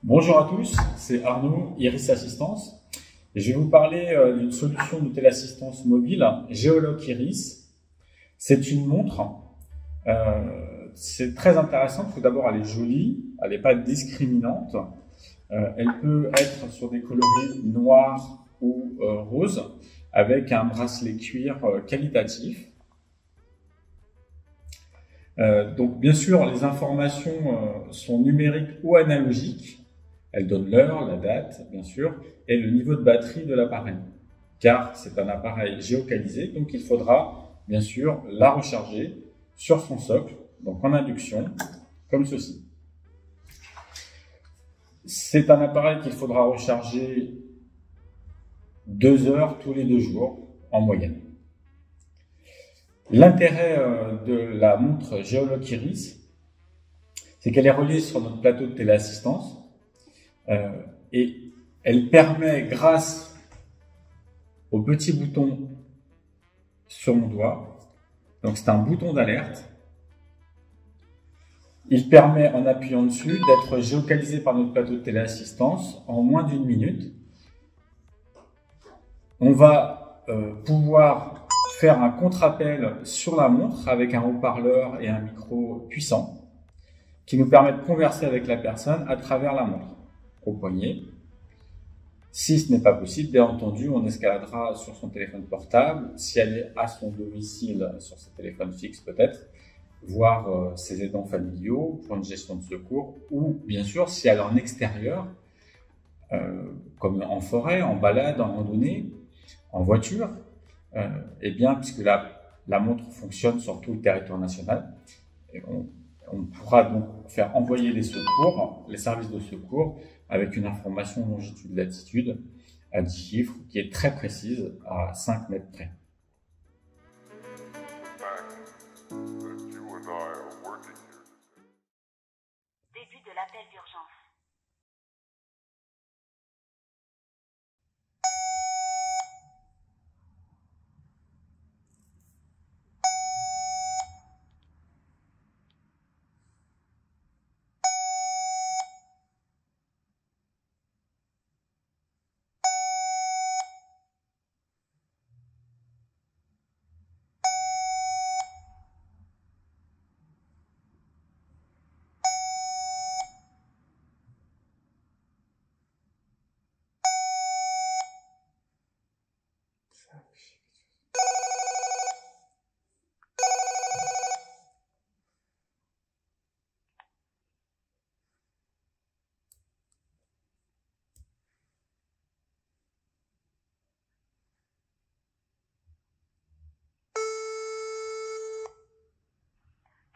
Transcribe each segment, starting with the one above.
Bonjour à tous, c'est Arnaud, Iris Assistance. Et je vais vous parler d'une solution de téléassistance mobile, Geoloc Iris. C'est une montre. C'est très intéressant parce que d'abord elle est jolie, elle n'est pas discriminante. Elle peut être sur des coloris noirs ou roses avec un bracelet cuir qualitatif. Donc bien sûr, les informations sont numériques ou analogiques. Elles donnent l'heure, la date, bien sûr, et le niveau de batterie de l'appareil. Car c'est un appareil géocalisé, donc il faudra bien sûr la recharger sur son socle, donc en induction, comme ceci. C'est un appareil qu'il faudra recharger 2 heures tous les 2 jours en moyenne. L'intérêt de la montre Geoloc Iris, c'est qu'elle est reliée sur notre plateau de téléassistance et elle permet, grâce au petit bouton sur mon doigt, donc c'est un bouton d'alerte, il permet en appuyant dessus d'être géocalisé par notre plateau de téléassistance en moins d'1 minute. On va pouvoir faire un contre-appel sur la montre avec un haut-parleur et un micro puissant qui nous permet de converser avec la personne à travers la montre au poignet. Si ce n'est pas possible, bien entendu, on escaladera sur son téléphone portable, si elle est à son domicile, sur ses téléphones fixes peut-être, voir ses aidants familiaux pour une gestion de secours, ou bien sûr, si elle est en extérieur, comme en forêt, en balade, en randonnée, en voiture, et bien, puisque la montre fonctionne sur tout le territoire national, et on pourra donc faire envoyer les secours, les services de secours, avec une information longitude-latitude à 10 chiffres qui est très précise, à 5 mètres près. Début de l'appel d'urgence.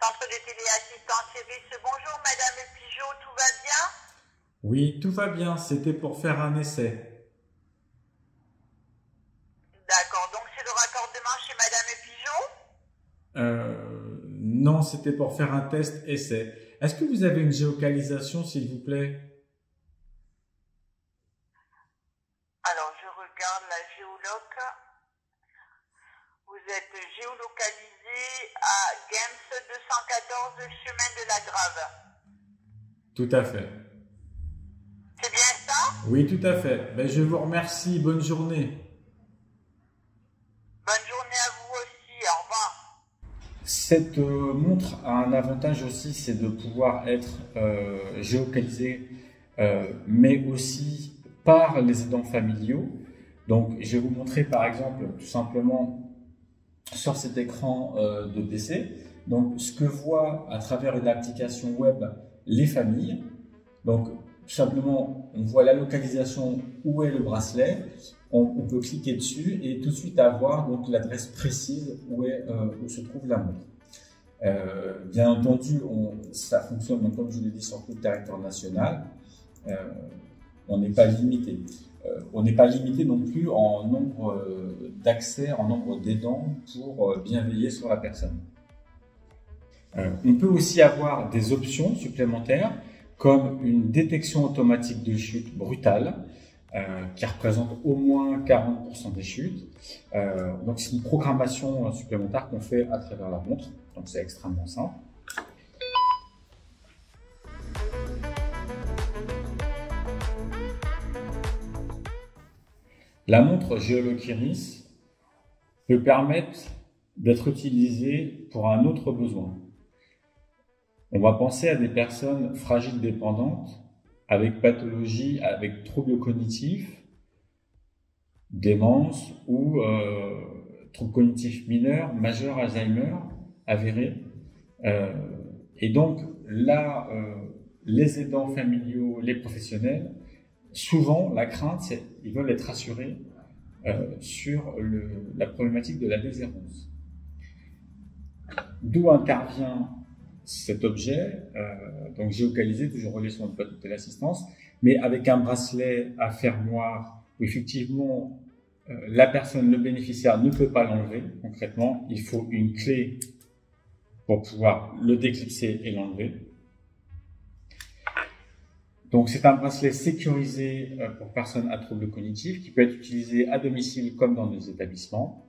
Centre de téléassistance Iris, bonjour Madame Pigeot, tout va bien? Oui, tout va bien, c'était pour faire un essai. D'accord, donc c'est le raccordement chez Madame Pigeot? Non, c'était pour faire un test essai. Est-ce que vous avez une géocalisation, s'il vous plaît? Alors je regarde la Geoloc. Vous êtes géolocalisé à Gens 214 chemin de la Grave. Tout à fait. C'est bien ça? Oui, tout à fait. Ben, je vous remercie. Bonne journée. Bonne journée à vous aussi, au revoir. Cette montre a un avantage aussi, c'est de pouvoir être géocalisée, mais aussi par les aidants familiaux. Donc, je vais vous montrer par exemple, tout simplement, sur cet écran de PC, donc ce que voient à travers une application web les familles. Donc, tout simplement, on voit la localisation où est le bracelet. On peut cliquer dessus et tout de suite avoir donc l'adresse précise où se trouve la montre. Bien entendu, ça fonctionne, donc, comme je l'ai dit, sur tout le territoire national. On n'est pas limité. On n'est pas limité non plus en nombre d'accès, en nombre d'aidants pour bien veiller sur la personne. On peut aussi avoir des options supplémentaires comme une détection automatique de chute brutale qui représente au moins 40% des chutes. Donc c'est une programmation supplémentaire qu'on fait à travers la montre, donc c'est extrêmement simple. La montre GeoLock Iris peut permettre d'être utilisée pour un autre besoin. On va penser à des personnes fragiles dépendantes avec pathologie, avec troubles cognitifs, démence ou troubles cognitifs mineurs, majeurs, Alzheimer, avérés. Et donc là, les aidants familiaux, les professionnels, souvent la crainte, c'est qu'ils veulent être rassurés sur la problématique de la déshérence. D'où intervient cet objet, donc géocalisé, toujours relié sur notre plateau de téléassistance, mais avec un bracelet à fermoir où effectivement la personne, le bénéficiaire ne peut pas l'enlever. Concrètement, il faut une clé pour pouvoir le déclipser et l'enlever. Donc c'est un bracelet sécurisé pour personnes à troubles cognitifs qui peut être utilisé à domicile comme dans nos établissements.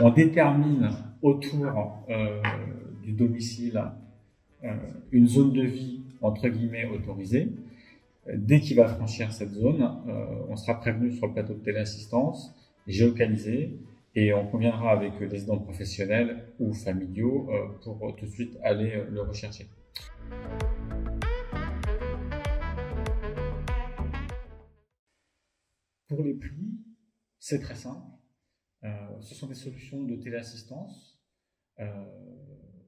On détermine autour du domicile une zone de vie entre guillemets autorisée. Dès qu'il va franchir cette zone, on sera prévenu sur le plateau de téléassistance, géocalisé, et on conviendra avec les aidants professionnels ou familiaux pour tout de suite aller le rechercher. Pour les prix, c'est très simple. Ce sont des solutions de téléassistance.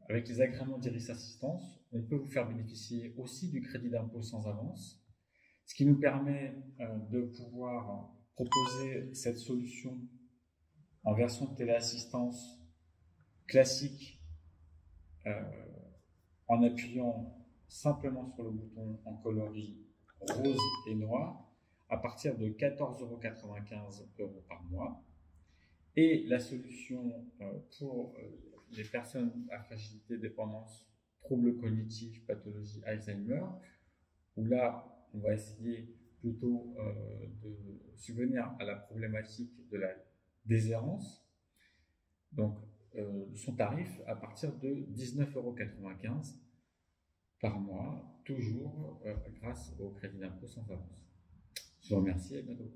Avec les agréments d'Iris Assistance, on peut vous faire bénéficier aussi du crédit d'impôt sans avance, ce qui nous permet de pouvoir proposer cette solution en version de téléassistance classique en appuyant simplement sur le bouton en coloris rose et noir à partir de 14,95 € par mois. Et la solution pour les personnes à fragilité, dépendance, troubles cognitifs, pathologie Alzheimer, où là, on va essayer plutôt de subvenir à la problématique de la déshérence. Donc, son tarif à partir de 19,95 € par mois, toujours grâce au crédit d'impôt sans avance. Je vous remercie et à bientôt.